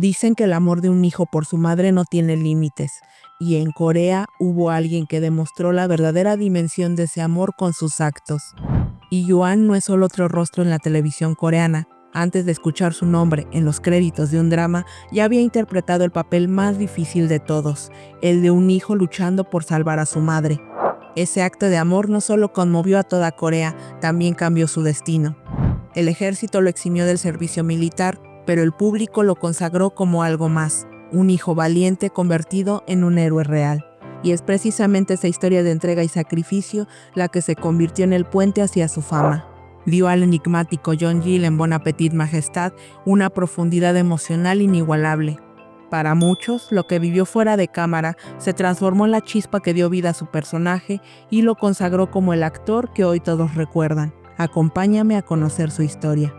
Dicen que el amor de un hijo por su madre no tiene límites, y en Corea hubo alguien que demostró la verdadera dimensión de ese amor con sus actos. Lee Yuan no es solo otro rostro en la televisión coreana. Antes de escuchar su nombre en los créditos de un drama, ya había interpretado el papel más difícil de todos, el de un hijo luchando por salvar a su madre. Ese acto de amor no solo conmovió a toda Corea, también cambió su destino. El ejército lo eximió del servicio militar, pero el público lo consagró como algo más, un hijo valiente convertido en un héroe real. Y es precisamente esa historia de entrega y sacrificio la que se convirtió en el puente hacia su fama. Dio al enigmático Jong-il en Bon Appetit Majestad una profundidad emocional inigualable. Para muchos, lo que vivió fuera de cámara se transformó en la chispa que dio vida a su personaje y lo consagró como el actor que hoy todos recuerdan. Acompáñame a conocer su historia.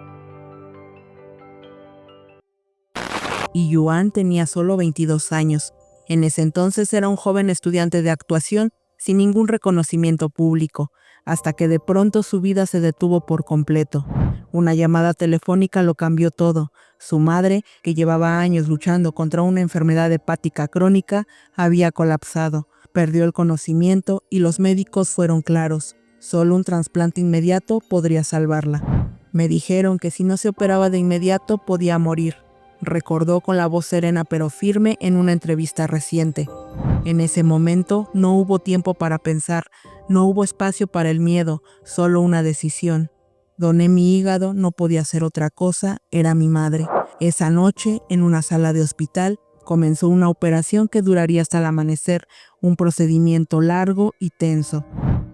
Lee Yuan tenía solo 22 años. En ese entonces era un joven estudiante de actuación sin ningún reconocimiento público, hasta que de pronto su vida se detuvo por completo. Una llamada telefónica lo cambió todo. Su madre, que llevaba años luchando contra una enfermedad hepática crónica, había colapsado, perdió el conocimiento y los médicos fueron claros. Solo un trasplante inmediato podría salvarla. Me dijeron que si no se operaba de inmediato podía morir, recordó con la voz serena pero firme en una entrevista reciente. En ese momento no hubo tiempo para pensar, no hubo espacio para el miedo, solo una decisión. Doné mi hígado, no podía hacer otra cosa, era mi madre. Esa noche, en una sala de hospital, comenzó una operación que duraría hasta el amanecer, un procedimiento largo y tenso.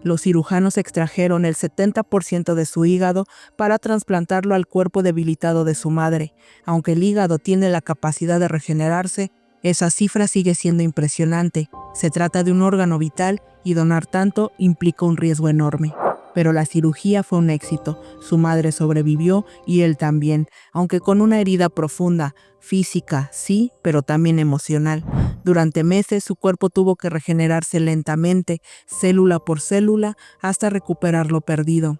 Los cirujanos extrajeron el 70% de su hígado para trasplantarlo al cuerpo debilitado de su madre. Aunque el hígado tiene la capacidad de regenerarse, esa cifra sigue siendo impresionante. Se trata de un órgano vital y donar tanto implica un riesgo enorme. Pero la cirugía fue un éxito. Su madre sobrevivió y él también, aunque con una herida profunda, física, sí, pero también emocional. Durante meses su cuerpo tuvo que regenerarse lentamente, célula por célula, hasta recuperar lo perdido.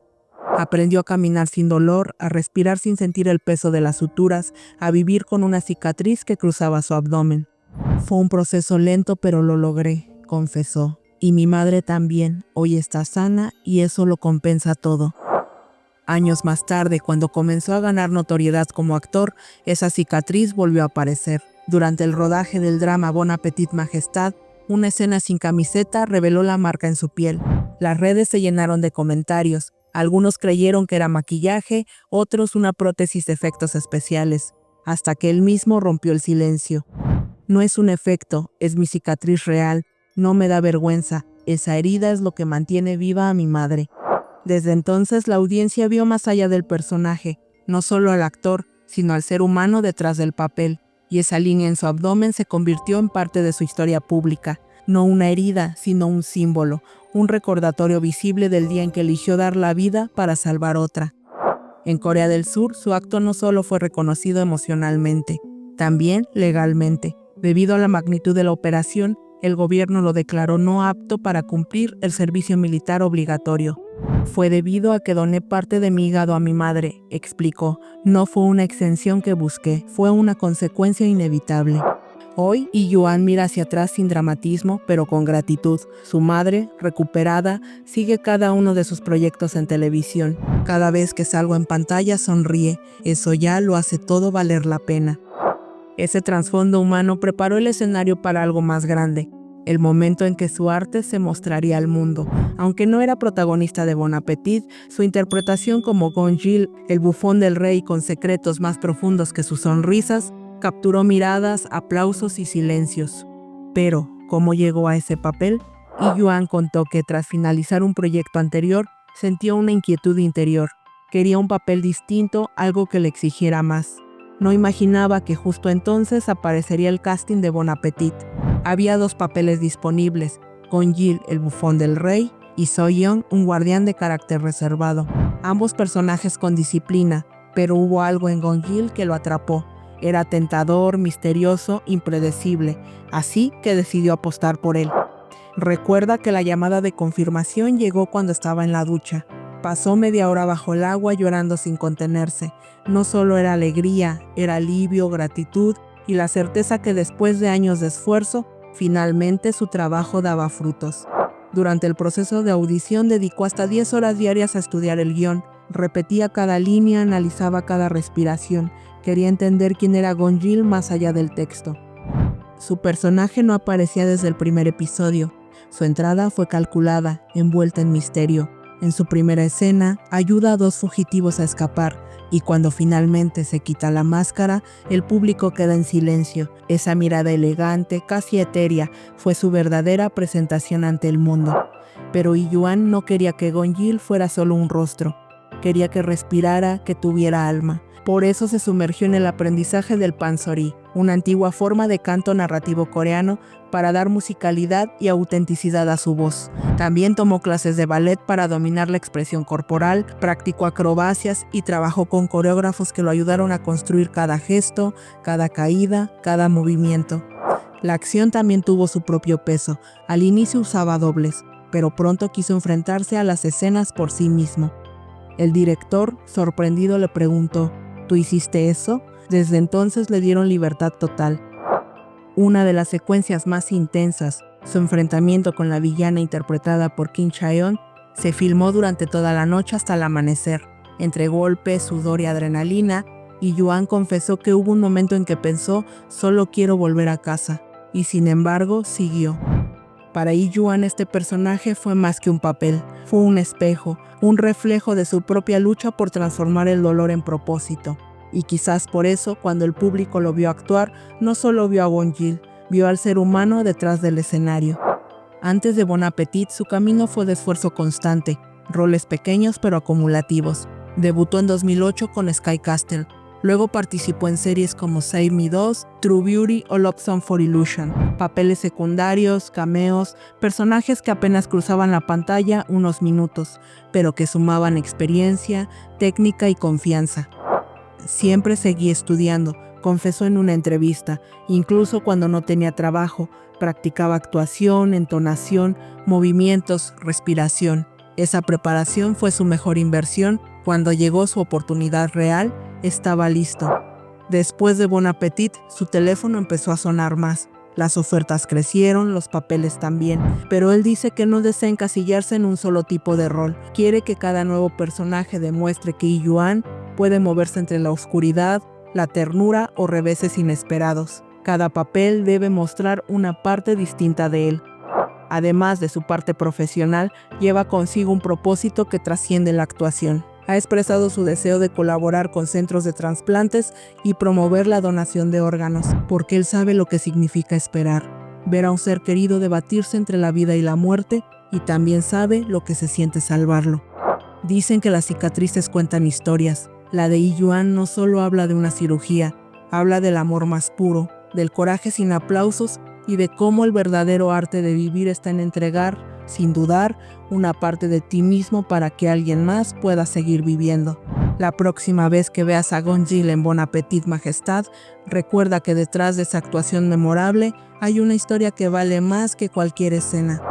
Aprendió a caminar sin dolor, a respirar sin sentir el peso de las suturas, a vivir con una cicatriz que cruzaba su abdomen. Fue un proceso lento, pero lo logré, confesó. Y mi madre también, hoy está sana y eso lo compensa todo. Años más tarde, cuando comenzó a ganar notoriedad como actor, esa cicatriz volvió a aparecer. Durante el rodaje del drama Bon Appetit Majestad, una escena sin camiseta reveló la marca en su piel. Las redes se llenaron de comentarios. Algunos creyeron que era maquillaje, otros una prótesis de efectos especiales, hasta que él mismo rompió el silencio. No es un efecto, es mi cicatriz real. No me da vergüenza, esa herida es lo que mantiene viva a mi madre. Desde entonces la audiencia vio más allá del personaje, no solo al actor, sino al ser humano detrás del papel, y esa línea en su abdomen se convirtió en parte de su historia pública. No una herida, sino un símbolo, un recordatorio visible del día en que eligió dar la vida para salvar otra. En Corea del Sur, su acto no solo fue reconocido emocionalmente, también legalmente. Debido a la magnitud de la operación, el gobierno lo declaró no apto para cumplir el servicio militar obligatorio. Fue debido a que doné parte de mi hígado a mi madre, explicó. No fue una exención que busqué, fue una consecuencia inevitable. Hoy, Lee Yuan mira hacia atrás sin dramatismo, pero con gratitud. Su madre, recuperada, sigue cada uno de sus proyectos en televisión. Cada vez que salgo en pantalla sonríe, eso ya lo hace todo valer la pena. Ese trasfondo humano preparó el escenario para algo más grande, el momento en que su arte se mostraría al mundo. Aunque no era protagonista de Bon Appetit, su interpretación como Jong-il, el bufón del rey con secretos más profundos que sus sonrisas, capturó miradas, aplausos y silencios. Pero, ¿cómo llegó a ese papel? Lee Yuan contó que tras finalizar un proyecto anterior, sintió una inquietud interior. Quería un papel distinto, algo que le exigiera más. No imaginaba que justo entonces aparecería el casting de Bon Appetit. Había 2 papeles disponibles, Jong-il, el bufón del rey, y So-yeon, un guardián de carácter reservado. Ambos personajes con disciplina, pero hubo algo en Jong-il que lo atrapó. Era tentador, misterioso, impredecible, así que decidió apostar por él. Recuerda que la llamada de confirmación llegó cuando estaba en la ducha. Pasó media hora bajo el agua llorando sin contenerse. No solo era alegría, era alivio, gratitud y la certeza que después de años de esfuerzo, finalmente su trabajo daba frutos. Durante el proceso de audición dedicó hasta 10 horas diarias a estudiar el guión, repetía cada línea, analizaba cada respiración, quería entender quién era Gon Gil más allá del texto. Su personaje no aparecía desde el primer episodio. Su entrada fue calculada, envuelta en misterio. En su primera escena, ayuda a 2 fugitivos a escapar, y cuando finalmente se quita la máscara, el público queda en silencio. Esa mirada elegante, casi etérea, fue su verdadera presentación ante el mundo. Pero Iyuan no quería que Gon Gil fuera solo un rostro. Quería que respirara, que tuviera alma. Por eso se sumergió en el aprendizaje del pansori, una antigua forma de canto narrativo coreano para dar musicalidad y autenticidad a su voz. También tomó clases de ballet para dominar la expresión corporal, practicó acrobacias y trabajó con coreógrafos que lo ayudaron a construir cada gesto, cada caída, cada movimiento. La acción también tuvo su propio peso. Al inicio usaba dobles, pero pronto quiso enfrentarse a las escenas por sí mismo. El director, sorprendido, le preguntó: ¿Tú hiciste eso? Desde entonces le dieron libertad total. Una de las secuencias más intensas, su enfrentamiento con la villana interpretada por Kim Chae-on, se filmó durante toda la noche hasta el amanecer. Entre golpes, sudor y adrenalina, Iyuan confesó que hubo un momento en que pensó: solo quiero volver a casa. Y sin embargo, siguió. Para Iyuan este personaje fue más que un papel, fue un espejo, un reflejo de su propia lucha por transformar el dolor en propósito. Y quizás por eso, cuando el público lo vio actuar, no solo vio a Gon Gil, vio al ser humano detrás del escenario. Antes de Bon Appetit, su camino fue de esfuerzo constante, roles pequeños pero acumulativos. Debutó en 2008 con Sky Castle. Luego participó en series como Save Me 2, True Beauty o Love Song for Illusion. Papeles secundarios, cameos, personajes que apenas cruzaban la pantalla unos minutos, pero que sumaban experiencia, técnica y confianza. Siempre seguí estudiando, confesó en una entrevista. Incluso cuando no tenía trabajo, practicaba actuación, entonación, movimientos, respiración. Esa preparación fue su mejor inversión. Cuando llegó su oportunidad real, estaba listo. Después de Bon Appetit, su teléfono empezó a sonar más. Las ofertas crecieron, los papeles también, pero él dice que no desea encasillarse en un solo tipo de rol. Quiere que cada nuevo personaje demuestre que Iyuan puede moverse entre la oscuridad, la ternura o reveses inesperados. Cada papel debe mostrar una parte distinta de él. Además de su parte profesional, lleva consigo un propósito que trasciende la actuación. Ha expresado su deseo de colaborar con centros de trasplantes y promover la donación de órganos, porque él sabe lo que significa esperar, ver a un ser querido debatirse entre la vida y la muerte, y también sabe lo que se siente salvarlo. Dicen que las cicatrices cuentan historias. La de Iyuan no solo habla de una cirugía, habla del amor más puro, del coraje sin aplausos y de cómo el verdadero arte de vivir está en entregar, sin dudar, una parte de ti mismo para que alguien más pueda seguir viviendo. La próxima vez que veas a Gon Gil en Bon Appetit Majestad, recuerda que detrás de esa actuación memorable hay una historia que vale más que cualquier escena.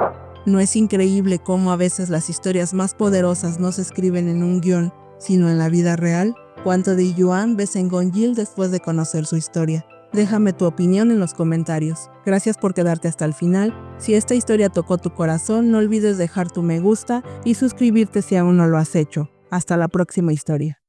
¿No es increíble cómo a veces las historias más poderosas no se escriben en un guión, sino en la vida real? ¿Cuánto de Iyuan ves en Gon Gil después de conocer su historia? Déjame tu opinión en los comentarios. Gracias por quedarte hasta el final. Si esta historia tocó tu corazón, no olvides dejar tu me gusta y suscribirte si aún no lo has hecho. Hasta la próxima historia.